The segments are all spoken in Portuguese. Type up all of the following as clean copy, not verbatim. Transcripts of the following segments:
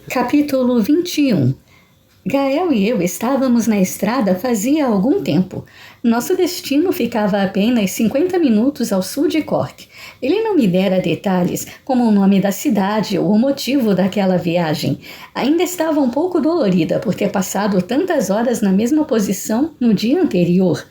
Capítulo 21. Gael e eu estávamos na estrada fazia algum tempo. Nosso destino ficava a apenas 50 minutos ao sul de Cork. Ele não me dera detalhes, como o nome da cidade ou o motivo daquela viagem. Ainda estava um pouco dolorida por ter passado tantas horas na mesma posição no dia anterior.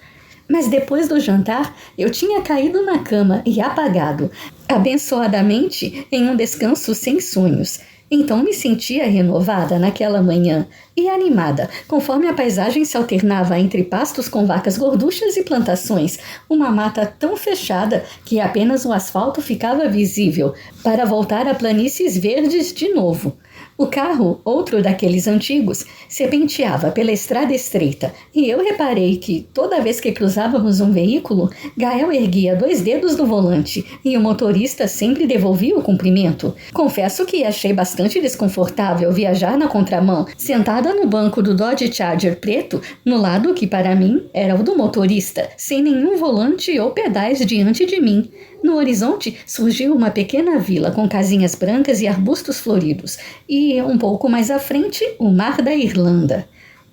Mas depois do jantar, eu tinha caído na cama e apagado, abençoadamente em um descanso sem sonhos. Então me sentia renovada naquela manhã e animada, conforme a paisagem se alternava entre pastos com vacas gorduchas e plantações, uma mata tão fechada que apenas o asfalto ficava visível, para voltar a planícies verdes de novo. O carro, outro daqueles antigos, serpenteava pela estrada estreita, e eu reparei que, toda vez que cruzávamos um veículo, Gael erguia 2 dedos do volante, e o motorista sempre devolvia o cumprimento. Confesso que achei bastante desconfortável viajar na contramão, sentada no banco do Dodge Charger preto, no lado que para mim era o do motorista, sem nenhum volante ou pedais diante de mim. No horizonte surgiu uma pequena vila com casinhas brancas e arbustos floridos, e, um pouco mais à frente, o mar da Irlanda.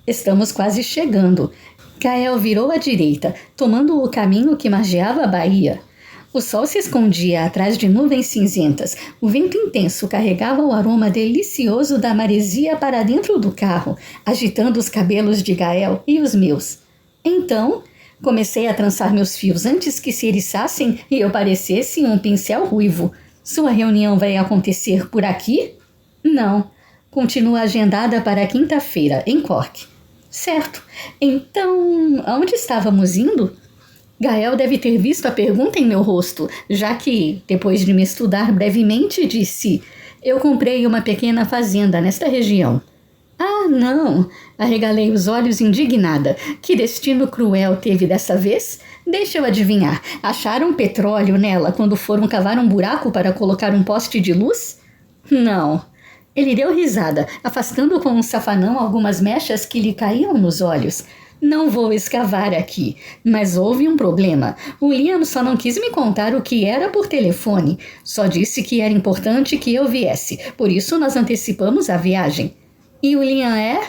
Estamos quase chegando. Gael virou à direita, tomando o caminho que margeava a baía. O sol se escondia atrás de nuvens cinzentas. O vento intenso carregava o aroma delicioso da maresia para dentro do carro, agitando os cabelos de Gael e os meus. Então, comecei a trançar meus fios antes que se eriçassem e eu parecesse um pincel ruivo. Sua reunião vai acontecer por aqui? Não. Continua agendada para quinta-feira, em Cork. Certo. Então, aonde estávamos indo? Gael deve ter visto a pergunta em meu rosto, já que, depois de me estudar brevemente, disse: eu comprei uma pequena fazenda nesta região. Ah, não! Arregalei os olhos indignada. Que destino cruel teve dessa vez? Deixa eu adivinhar. Acharam petróleo nela quando foram cavar um buraco para colocar um poste de luz? Não. Ele deu risada, afastando com um safanão algumas mechas que lhe caíam nos olhos. Não vou escavar aqui, mas houve um problema. O Liam só não quis me contar o que era por telefone. Só disse que era importante que eu viesse, por isso nós antecipamos a viagem. E o Liam é?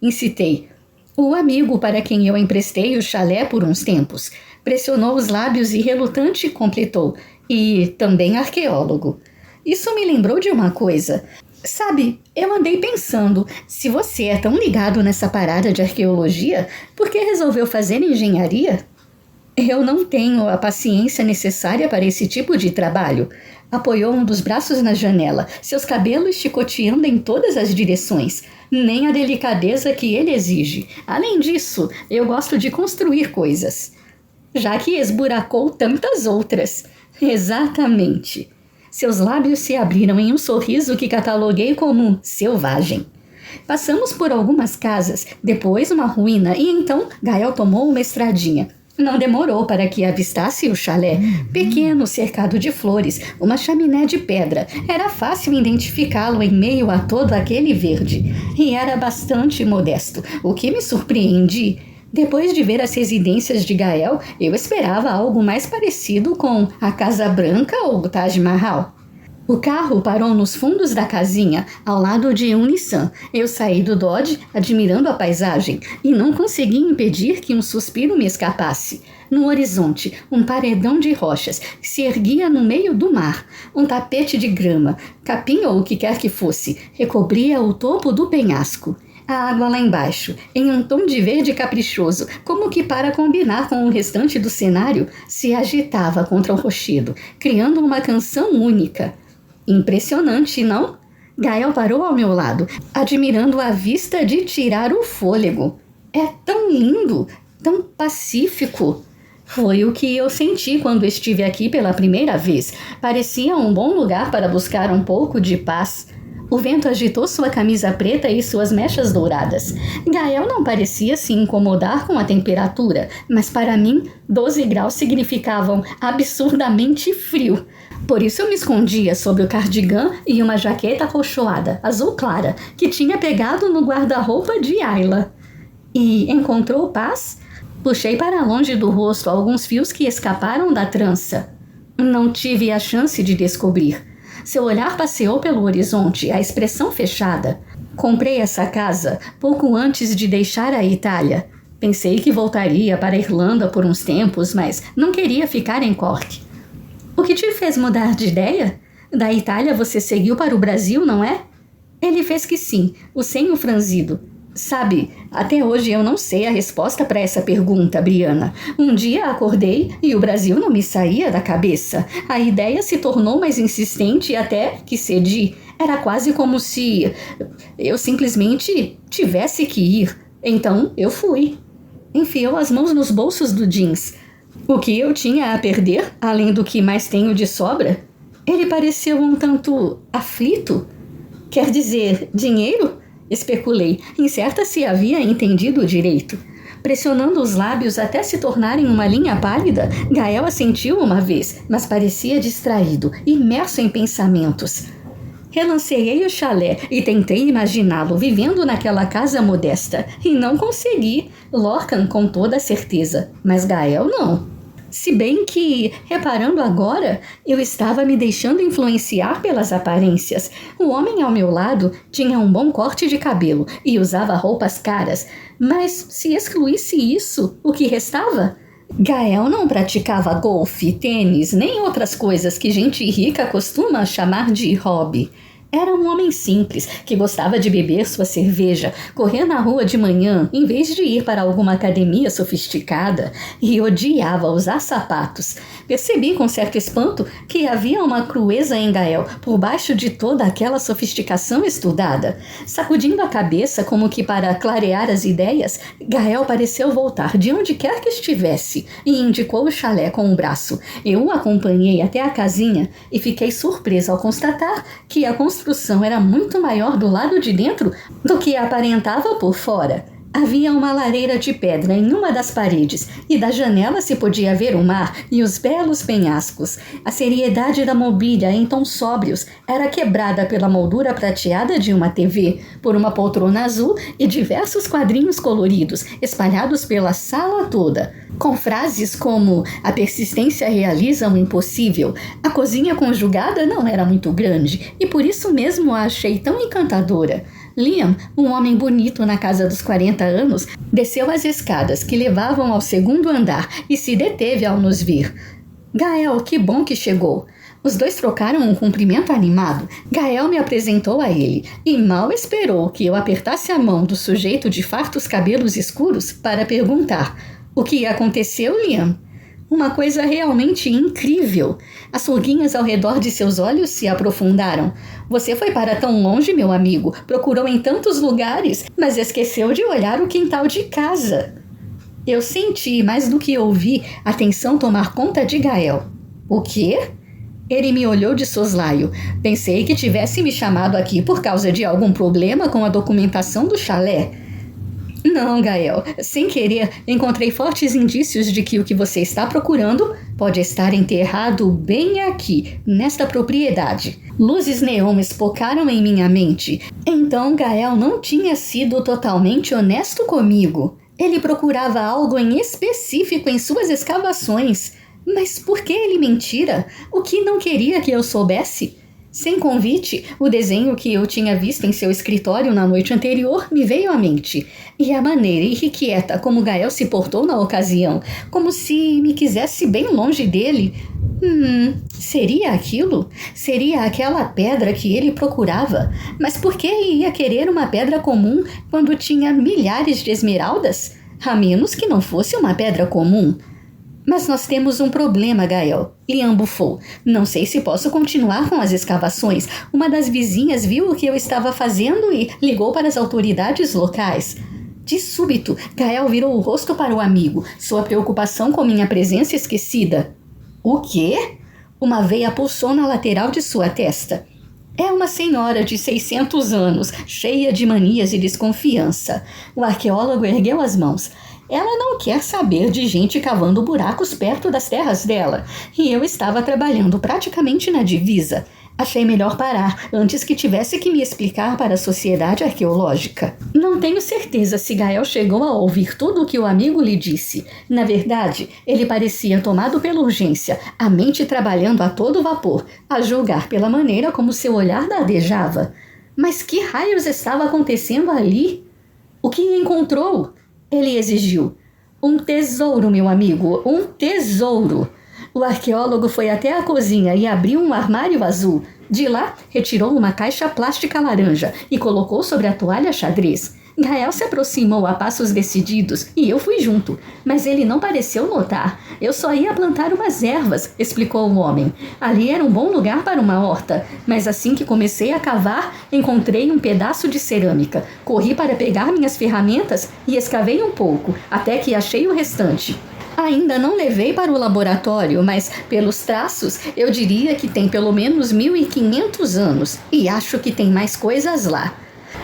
Incitei. O amigo para quem eu emprestei o chalé por uns tempos. Pressionou os lábios e relutante completou. E também arqueólogo. Isso me lembrou de uma coisa. Sabe, eu andei pensando, se você é tão ligado nessa parada de arqueologia, por que resolveu fazer engenharia? Eu não tenho a paciência necessária para esse tipo de trabalho. Apoiou um dos braços na janela, seus cabelos chicoteando em todas as direções. Nem a delicadeza que ele exige. Além disso, eu gosto de construir coisas. Já que esburacou tantas outras. Exatamente. Seus lábios se abriram em um sorriso que cataloguei como selvagem. Passamos por algumas casas, depois uma ruína, e então Gael tomou uma estradinha. Não demorou para que avistasse o chalé, pequeno, cercado de flores, uma chaminé de pedra. Era fácil identificá-lo em meio a todo aquele verde. E era bastante modesto, o que me surpreendi. Depois de ver as residências de Gael, eu esperava algo mais parecido com a Casa Branca ou o Taj Mahal. O carro parou nos fundos da casinha, ao lado de um Nissan. Eu saí do Dodge, admirando a paisagem, e não consegui impedir que um suspiro me escapasse. No horizonte, um paredão de rochas se erguia no meio do mar. Um tapete de grama, capim ou o que quer que fosse, recobria o topo do penhasco. A água lá embaixo, em um tom de verde caprichoso, como que para combinar com o restante do cenário, se agitava contra o rochedo, criando uma canção única. Impressionante, não? Gael parou ao meu lado, admirando a vista de tirar o fôlego. É tão lindo, tão pacífico. Foi o que eu senti quando estive aqui pela primeira vez. Parecia um bom lugar para buscar um pouco de paz. O vento agitou sua camisa preta e suas mechas douradas. Gael não parecia se incomodar com a temperatura, mas para mim, 12 graus significavam absurdamente frio. Por isso eu me escondia sob o cardigan e uma jaqueta acolchoada, azul clara, que tinha pegado no guarda-roupa de Ayla. E encontrou paz? Puxei para longe do rosto alguns fios que escaparam da trança. Não tive a chance de descobrir. Seu olhar passeou pelo horizonte, a expressão fechada. Comprei essa casa pouco antes de deixar a Itália. Pensei que voltaria para a Irlanda por uns tempos, mas não queria ficar em Cork. O que te fez mudar de ideia? Da Itália você seguiu para o Brasil, não é? Ele fez que sim, o senho franzido. Sabe, até hoje eu não sei a resposta para essa pergunta, Briana. Um dia acordei e o Brasil não me saía da cabeça. A ideia se tornou mais insistente até que cedi. Era quase como se eu simplesmente tivesse que ir. Então eu fui. Enfiou as mãos nos bolsos do jeans. O que eu tinha a perder, além do que mais tenho de sobra? Ele pareceu um tanto aflito. Quer dizer, dinheiro? Especulei, incerta se havia entendido direito. Pressionando os lábios até se tornarem uma linha pálida, Gael assentiu uma vez, mas parecia distraído, imerso em pensamentos. Relanceei o chalé e tentei imaginá-lo vivendo naquela casa modesta, e não consegui, Lorcan com toda certeza, mas Gael não. Se bem que, reparando agora, eu estava me deixando influenciar pelas aparências. O homem ao meu lado tinha um bom corte de cabelo e usava roupas caras, mas se excluísse isso, o que restava? Gael não praticava golfe, tênis, nem outras coisas que gente rica costuma chamar de hobby. Era um homem simples, que gostava de beber sua cerveja, correr na rua de manhã, em vez de ir para alguma academia sofisticada, e odiava usar sapatos. Percebi com certo espanto que havia uma crueza em Gael, por baixo de toda aquela sofisticação estudada. Sacudindo a cabeça como que para clarear as ideias, Gael pareceu voltar de onde quer que estivesse, e indicou o chalé com o braço. Eu o acompanhei até a casinha, e fiquei surpresa ao constatar que a construção era muito maior do lado de dentro do que aparentava por fora. Havia uma lareira de pedra em uma das paredes e da janela se podia ver o mar e os belos penhascos. A seriedade da mobília em tons sóbrios era quebrada pela moldura prateada de uma TV, por uma poltrona azul e diversos quadrinhos coloridos espalhados pela sala toda, com frases como "a persistência realiza o impossível". A cozinha conjugada não era muito grande e por isso mesmo a achei tão encantadora. Liam, um homem bonito na casa dos 40 anos, desceu as escadas que levavam ao segundo andar e se deteve ao nos ver. Gael, que bom que chegou. Os dois trocaram um cumprimento animado. Gael me apresentou a ele e mal esperou que eu apertasse a mão do sujeito de fartos cabelos escuros para perguntar: "O que aconteceu, Liam?" Uma coisa realmente incrível. As ruguinhas ao redor de seus olhos se aprofundaram. "Você foi para tão longe, meu amigo. Procurou em tantos lugares, mas esqueceu de olhar o quintal de casa." Eu senti, mais do que ouvi, a tensão tomar conta de Gael. "O quê?" Ele me olhou de soslaio. Pensei que tivesse me chamado aqui por causa de algum problema com a documentação do chalé. "Não, Gael. Sem querer, encontrei fortes indícios de que o que você está procurando pode estar enterrado bem aqui, nesta propriedade." Luzes neon espocaram em minha mente. Então Gael não tinha sido totalmente honesto comigo. Ele procurava algo em específico em suas escavações. Mas por que ele mentira? O que não queria que eu soubesse? Sem convite, o desenho que eu tinha visto em seu escritório na noite anterior me veio à mente. E a maneira irrequieta como Gael se portou na ocasião, como se me quisesse bem longe dele. Seria aquilo? Seria aquela pedra que ele procurava? Mas por que ia querer uma pedra comum quando tinha milhares de esmeraldas? A menos que não fosse uma pedra comum. "Mas nós temos um problema, Gael", Liam bufou. "Não sei se posso continuar com as escavações. Uma das vizinhas viu o que eu estava fazendo e ligou para as autoridades locais." De súbito, Gael virou o rosto para o amigo, sua preocupação com minha presença esquecida. "O quê?" Uma veia pulsou na lateral de sua testa. "É uma senhora de 600 anos, cheia de manias e desconfiança." O arqueólogo ergueu as mãos. "Ela não quer saber de gente cavando buracos perto das terras dela. E eu estava trabalhando praticamente na divisa. Achei melhor parar, antes que tivesse que me explicar para a sociedade arqueológica. Não tenho certeza se Gael chegou a ouvir tudo o que o amigo lhe disse. Na verdade, ele parecia tomado pela urgência, a mente trabalhando a todo vapor, a julgar pela maneira como seu olhar dardejava. Mas que raios estava acontecendo ali? O que encontrou? Ele exigiu. Um tesouro, meu amigo, um tesouro. O arqueólogo foi até a cozinha e abriu um armário azul. De lá, retirou uma caixa plástica laranja e colocou sobre a toalha xadrez. Gael se aproximou a passos decididos e eu fui junto, mas ele não pareceu notar. Eu só ia plantar umas ervas, explicou o homem. Ali era um bom lugar para uma horta, mas assim que comecei a cavar, encontrei um pedaço de cerâmica. Corri para pegar minhas ferramentas e escavei um pouco, até que achei o restante. Ainda não levei para o laboratório, mas pelos traços eu diria que tem pelo menos 1500 anos e acho que tem mais coisas lá.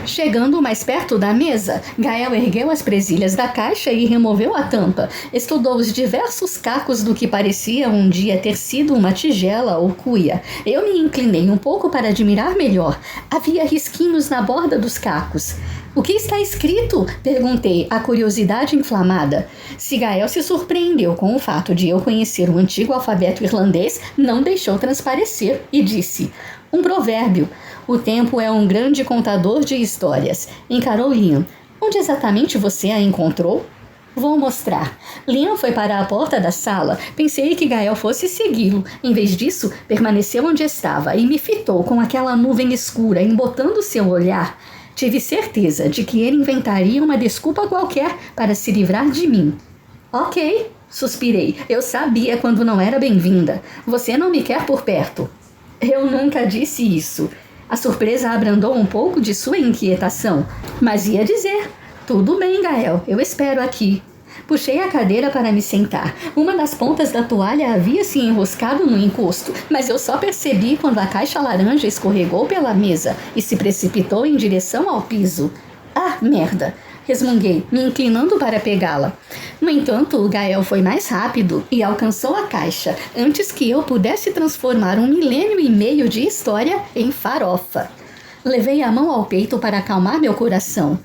Chegando mais perto da mesa, Gael ergueu as presilhas da caixa e removeu a tampa. Estudou os diversos cacos do que parecia um dia ter sido uma tigela ou cuia. Eu me inclinei um pouco para admirar melhor. Havia risquinhos na borda dos cacos. O que está escrito? Perguntei, a curiosidade inflamada. Se Gael se surpreendeu com o fato de eu conhecer o antigo alfabeto irlandês, não deixou transparecer e disse: um provérbio. O tempo é um grande contador de histórias. Encarou Liam. Onde exatamente você a encontrou? Vou mostrar. Liam foi para a porta da sala. Pensei que Gael fosse segui-lo. Em vez disso, permaneceu onde estava e me fitou com aquela nuvem escura, embotando seu olhar. Tive certeza de que ele inventaria uma desculpa qualquer para se livrar de mim. Ok, suspirei. Eu sabia quando não era bem-vinda. Você não me quer por perto. Eu nunca disse isso. A surpresa abrandou um pouco de sua inquietação, mas ia dizer: tudo bem, Gael, eu espero aqui. Puxei a cadeira para me sentar. Uma das pontas da toalha havia se enroscado no encosto, mas eu só percebi quando a caixa laranja escorregou pela mesa e se precipitou em direção ao piso. Ah, merda! Resmunguei, me inclinando para pegá-la. No entanto, o Gael foi mais rápido e alcançou a caixa antes que eu pudesse transformar 1,5 milênio de história em farofa. Levei a mão ao peito para acalmar meu coração.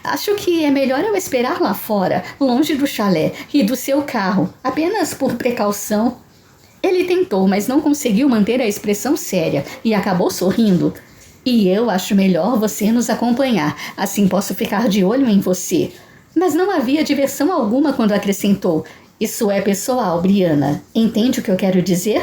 Acho que é melhor eu esperar lá fora, longe do chalé e do seu carro, apenas por precaução. Ele tentou, mas não conseguiu manter a expressão séria e acabou sorrindo. E eu acho melhor você nos acompanhar, assim posso ficar de olho em você. Mas não havia diversão alguma quando acrescentou: isso é pessoal, Brianna. Entende o que eu quero dizer?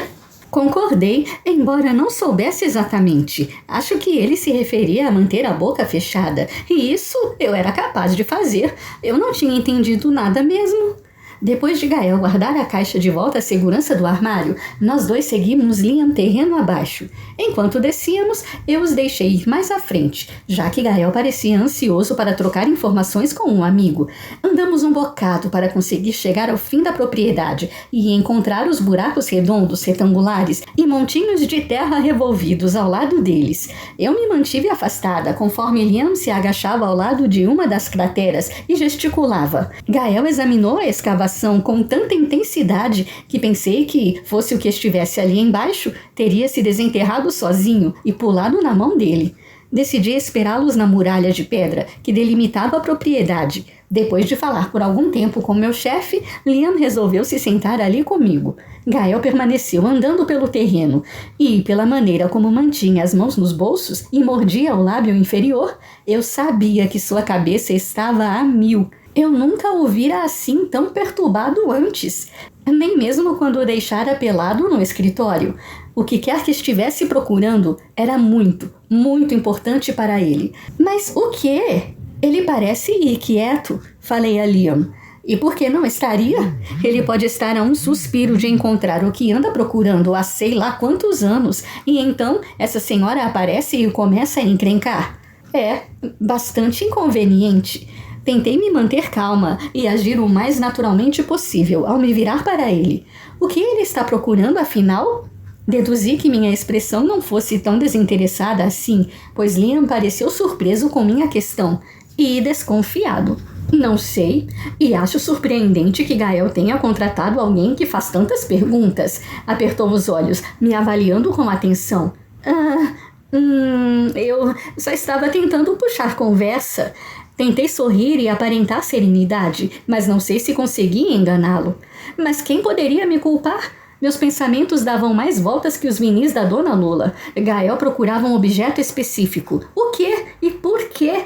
Concordei, embora não soubesse exatamente. Acho que ele se referia a manter a boca fechada, e isso eu era capaz de fazer. Eu não tinha entendido nada mesmo. Depois de Gael guardar a caixa de volta à segurança do armário, nós dois seguimos Liam terreno abaixo. Enquanto descíamos, eu os deixei ir mais à frente, já que Gael parecia ansioso para trocar informações com um amigo. Andamos um bocado para conseguir chegar ao fim da propriedade e encontrar os buracos redondos, retangulares e montinhos de terra revolvidos ao lado deles. Eu me mantive afastada conforme Liam se agachava ao lado de uma das crateras e gesticulava. Gael examinou a escavação com tanta intensidade que pensei que, fosse o que estivesse ali embaixo, teria se desenterrado sozinho e pulado na mão dele. Decidi esperá-los na muralha de pedra que delimitava a propriedade. Depois de falar por algum tempo com meu chefe, Liam resolveu se sentar ali comigo. Gael permaneceu andando pelo terreno e, pela maneira como mantinha as mãos nos bolsos e mordia o lábio inferior, eu sabia que sua cabeça estava a 1000. Eu nunca o vira assim tão perturbado antes, nem mesmo quando o deixara pelado no escritório. O que quer que estivesse procurando era muito, muito importante para ele. Mas o quê? Ele parece inquieto, falei a Liam. E por que não estaria? Ele pode estar a um suspiro de encontrar o que anda procurando há sei lá quantos anos, e então essa senhora aparece e começa a encrencar. É, bastante inconveniente. Tentei me manter calma e agir o mais naturalmente possível ao me virar para ele. O que ele está procurando, afinal? Deduzi que minha expressão não fosse tão desinteressada assim, pois Liam pareceu surpreso com minha questão e desconfiado. Não sei, e acho surpreendente que Gael tenha contratado alguém que faz tantas perguntas. Apertou os olhos, me avaliando com atenção. Eu só estava tentando puxar conversa. Tentei sorrir e aparentar serenidade, mas não sei se consegui enganá-lo. Mas quem poderia me culpar? Meus pensamentos davam mais voltas que os vinis da Dona Lula. Gael procurava um objeto específico. O quê? E por quê?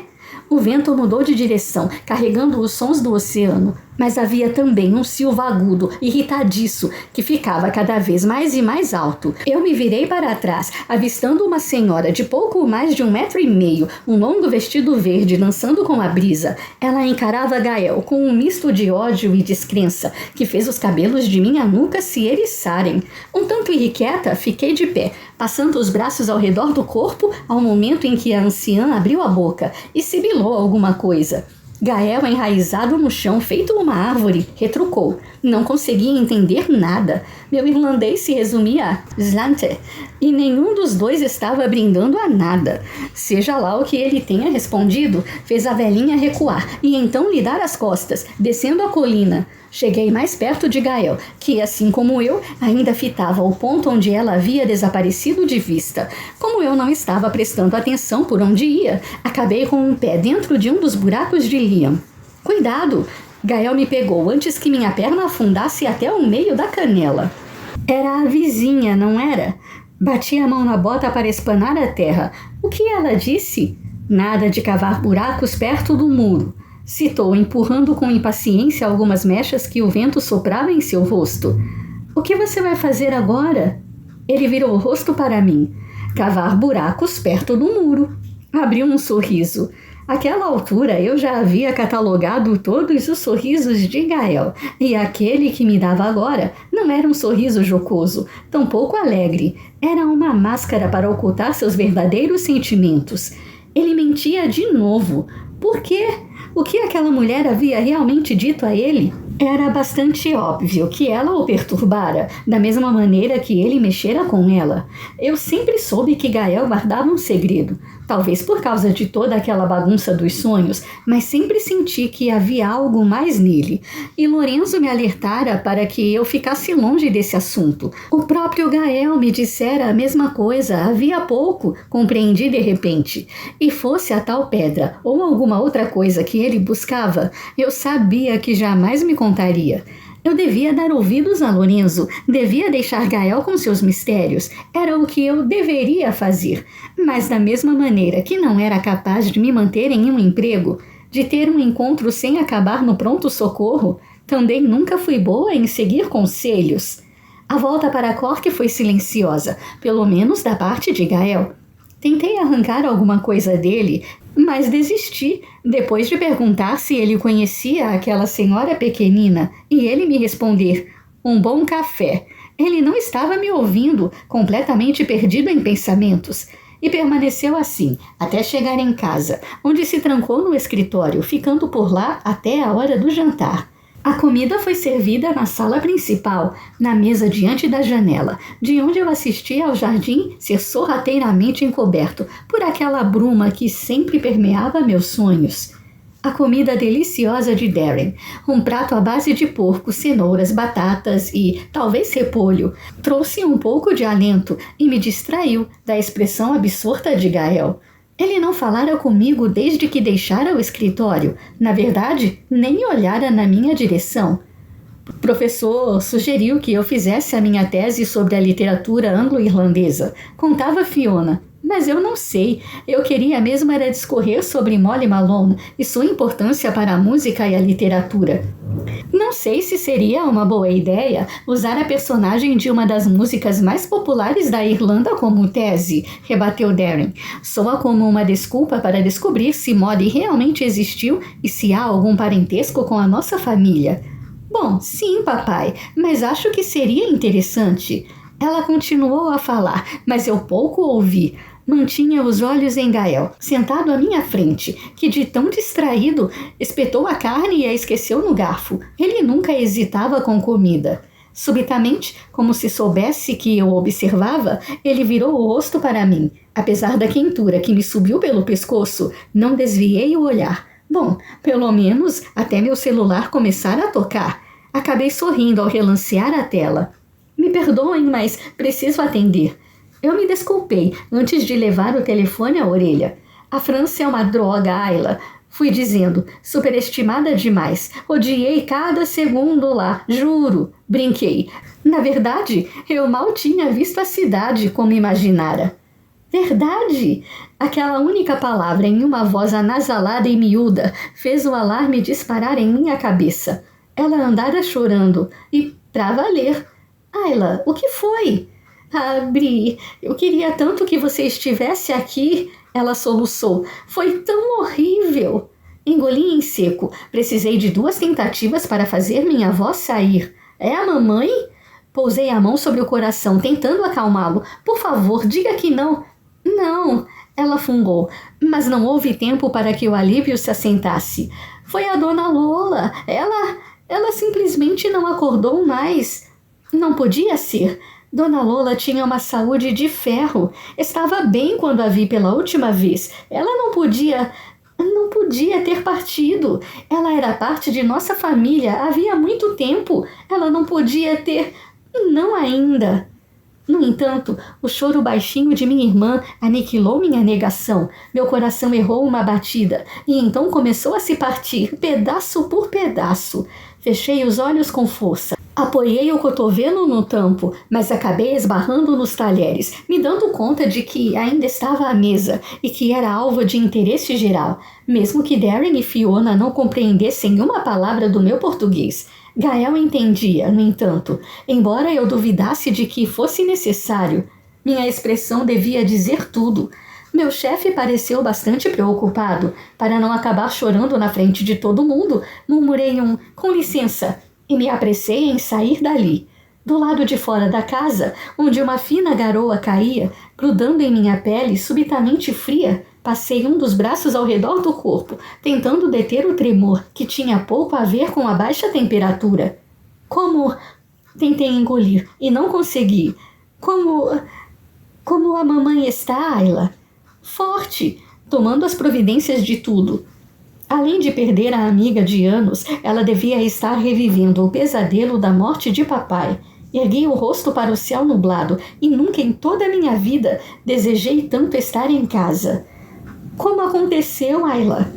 O vento mudou de direção, carregando os sons do oceano, mas havia também um silvo agudo, irritadiço, que ficava cada vez mais e mais alto. Eu me virei para trás, avistando uma senhora de pouco mais de 1,5 m, um longo vestido verde dançando com a brisa. Ela encarava Gael com um misto de ódio e descrença, que fez os cabelos de minha nuca se eriçarem. Um tanto irrequieta, fiquei de pé, passando os braços ao redor do corpo ao momento em que a anciã abriu a boca e sibilou alguma coisa. Gael, enraizado no chão, feito uma árvore, retrucou. Não conseguia entender nada. Meu irlandês se resumia a Slante, e nenhum dos dois estava brindando a nada. Seja lá o que ele tenha respondido, fez a velhinha recuar e então lhe dar as costas, descendo a colina. Cheguei mais perto de Gael, que, assim como eu, ainda fitava o ponto onde ela havia desaparecido de vista. Como eu não estava prestando atenção por onde ia, acabei com um pé dentro de um dos buracos de Liam. Cuidado! Gael me pegou antes que minha perna afundasse até o meio da canela. Era a vizinha, não era? Bati a mão na bota para espanar a terra. O que ela disse? Nada de cavar buracos perto do muro. Citou, empurrando com impaciência algumas mechas que o vento soprava em seu rosto. O que você vai fazer agora? Ele virou o rosto para mim. Cavar buracos perto do muro. Abriu um sorriso. Àquela altura eu já havia catalogado todos os sorrisos de Gael, e aquele que me dava agora não era um sorriso jocoso, tampouco alegre. Era uma máscara para ocultar seus verdadeiros sentimentos. Ele mentia de novo. Por quê? O que aquela mulher havia realmente dito a ele? Era bastante óbvio que ela o perturbara, da mesma maneira que ele mexera com ela. Eu sempre soube que Gael guardava um segredo, talvez por causa de toda aquela bagunça dos sonhos, mas sempre senti que havia algo mais nele. E Lorenzo me alertara para que eu ficasse longe desse assunto. O próprio Gael me dissera a mesma coisa havia pouco, compreendi de repente. E fosse a tal pedra ou alguma outra coisa que ele buscava, eu sabia que jamais me contaria. Eu devia dar ouvidos a Lorenzo, devia deixar Gael com seus mistérios, era o que eu deveria fazer. Mas da mesma maneira que não era capaz de me manter em um emprego, de ter um encontro sem acabar no pronto-socorro, também nunca fui boa em seguir conselhos. A volta para Cork foi silenciosa, pelo menos da parte de Gael. Tentei arrancar alguma coisa dele, mas desisti, depois de perguntar se ele conhecia aquela senhora pequenina, e ele me responder, um bom café. Ele não estava me ouvindo, completamente perdido em pensamentos, e permaneceu assim, até chegar em casa, onde se trancou no escritório, ficando por lá até a hora do jantar. A comida foi servida na sala principal, na mesa diante da janela, de onde eu assistia ao jardim ser sorrateiramente encoberto por aquela bruma que sempre permeava meus sonhos. A comida deliciosa de Darren, um prato à base de porco, cenouras, batatas e, talvez, repolho, trouxe um pouco de alento e me distraiu da expressão absorta de Gael. Ele não falara comigo desde que deixara o escritório. Na verdade, nem olhara na minha direção. O professor sugeriu que eu fizesse a minha tese sobre a literatura anglo-irlandesa. Contava Fiona. Mas eu não sei. Eu queria mesmo era discorrer sobre Molly Malone e sua importância para a música e a literatura. Não sei se seria uma boa ideia usar a personagem de uma das músicas mais populares da Irlanda como tese, rebateu Darren. Soa como uma desculpa para descobrir se Molly realmente existiu e se há algum parentesco com a nossa família. Bom, sim, papai, mas acho que seria interessante. Ela continuou a falar, mas eu pouco ouvi. Mantinha os olhos em Gael, sentado à minha frente, que de tão distraído espetou a carne e a esqueceu no garfo. Ele nunca hesitava com comida. Subitamente, como se soubesse que eu observava, ele virou o rosto para mim. Apesar da quentura que me subiu pelo pescoço, não desviei o olhar. Bom, pelo menos até meu celular começar a tocar. Acabei sorrindo ao relancear a tela. Me perdoem, mas preciso atender. Eu me desculpei antes de levar o telefone à orelha. A França é uma droga, Ayla. Fui dizendo, superestimada demais. Odiei cada segundo lá, juro. Brinquei. Na verdade, eu mal tinha visto a cidade como imaginara. Verdade! Aquela única palavra em uma voz anasalada e miúda fez o alarme disparar em minha cabeça. Ela andara chorando e, pra valer. Ayla, o que foi? Ah, Bri, eu queria tanto que você estivesse aqui. Ela soluçou. Foi tão horrível. Engoli em seco. Precisei de 2 tentativas para fazer minha voz sair. É a mamãe? Pousei a mão sobre o coração, tentando acalmá-lo. Por favor, diga que não. Não, ela fungou, mas não houve tempo para que o alívio se assentasse. Foi a dona Lola. Ela simplesmente não acordou mais. Não podia ser. Dona Lola tinha uma saúde de ferro. Estava bem quando a vi pela última vez. Ela não podia ter partido. Ela era parte de nossa família havia muito tempo. Ela não podia ter... Não ainda. No entanto, o choro baixinho de minha irmã aniquilou minha negação. Meu coração errou uma batida e então começou a se partir, pedaço por pedaço. Fechei os olhos com força. Apoiei o cotovelo no tampo, mas acabei esbarrando nos talheres, me dando conta de que ainda estava à mesa e que era alvo de interesse geral, mesmo que Darren e Fiona não compreendessem uma palavra do meu português. Gael entendia, no entanto, embora eu duvidasse de que fosse necessário. Minha expressão devia dizer tudo. Meu chefe pareceu bastante preocupado. Para não acabar chorando na frente de todo mundo, murmurei com licença, e me apressei em sair dali. Do lado de fora da casa, onde uma fina garoa caía, grudando em minha pele subitamente fria, passei um dos braços ao redor do corpo, tentando deter o tremor, que tinha pouco a ver com a baixa temperatura. Tentei engolir, e não consegui. Como a mamãe está, Ayla? Forte, tomando as providências de tudo. Além de perder a amiga de anos, ela devia estar revivendo o pesadelo da morte de papai. Ergui o rosto para o céu nublado e nunca em toda a minha vida desejei tanto estar em casa. Como aconteceu, Ayla?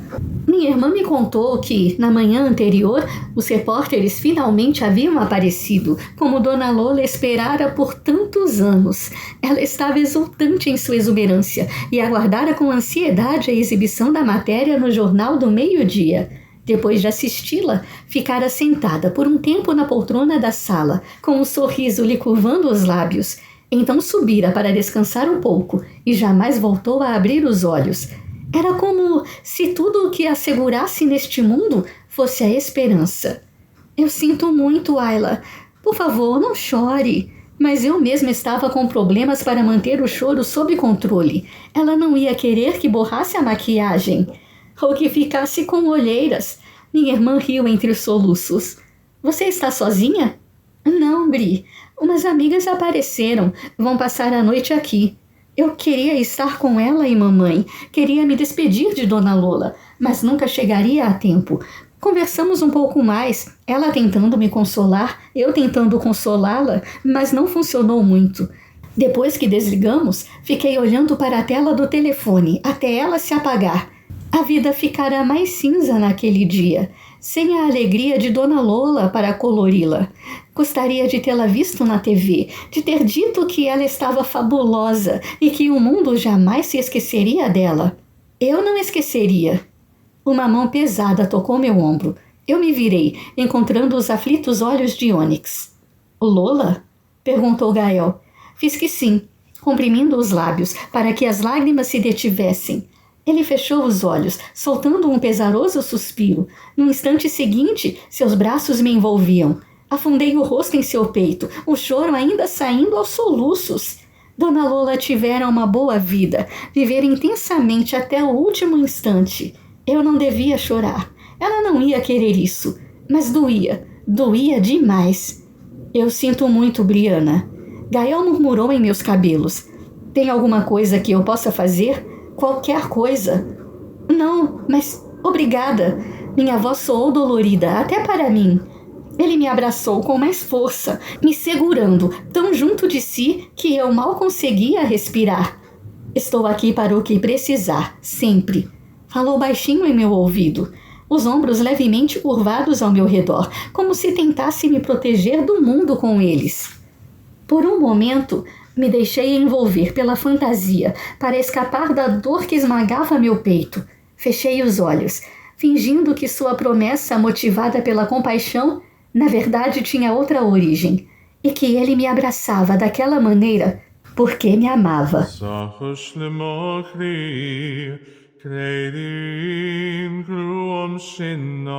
Minha irmã me contou que, na manhã anterior, os repórteres finalmente haviam aparecido, como Dona Lola esperara por tantos anos. Ela estava exultante em sua exuberância e aguardara com ansiedade a exibição da matéria no Jornal do Meio-Dia. Depois de assisti-la, ficara sentada por um tempo na poltrona da sala, com um sorriso lhe curvando os lábios. Então subira para descansar um pouco e jamais voltou a abrir os olhos. Era como se tudo o que a segurasse neste mundo fosse a esperança. Eu sinto muito, Ayla. Por favor, não chore. Mas eu mesma estava com problemas para manter o choro sob controle. Ela não ia querer que borrasse a maquiagem. Ou que ficasse com olheiras. Minha irmã riu entre os soluços. Você está sozinha? Não, Bri. Umas amigas apareceram. Vão passar a noite aqui. Eu queria estar com ela e mamãe. Queria me despedir de Dona Lola, mas nunca chegaria a tempo. Conversamos um pouco mais, ela tentando me consolar, eu tentando consolá-la, mas não funcionou muito. Depois que desligamos, fiquei olhando para a tela do telefone, até ela se apagar. A vida ficara mais cinza naquele dia, sem a alegria de Dona Lola para colori-la. Gostaria de tê-la visto na TV, de ter dito que ela estava fabulosa e que o mundo jamais se esqueceria dela. Eu não esqueceria. Uma mão pesada tocou meu ombro. Eu me virei, encontrando os aflitos olhos de Onyx. Lola? Perguntou Gael. Fiz que sim, comprimindo os lábios para que as lágrimas se detivessem. Ele fechou os olhos, soltando um pesaroso suspiro. No instante seguinte, seus braços me envolviam. Afundei o rosto em seu peito, o choro ainda saindo aos soluços. Dona Lola tivera uma boa vida, viver intensamente até o último instante. Eu não devia chorar. Ela não ia querer isso. Mas doía demais. Eu sinto muito, Brianna. Gael murmurou em meus cabelos. Tem alguma coisa que eu possa fazer? Qualquer coisa. Não, mas obrigada. Minha voz soou dolorida, até para mim. Ele me abraçou com mais força, me segurando tão junto de si que eu mal conseguia respirar. Estou aqui para o que precisar, sempre. Falou baixinho em meu ouvido, os ombros levemente curvados ao meu redor, como se tentasse me proteger do mundo com eles. Por um momento, me deixei envolver pela fantasia para escapar da dor que esmagava meu peito. Fechei os olhos, fingindo que sua promessa, motivada pela compaixão, na verdade tinha outra origem, e que ele me abraçava daquela maneira porque me amava. Kleidin gruom shinna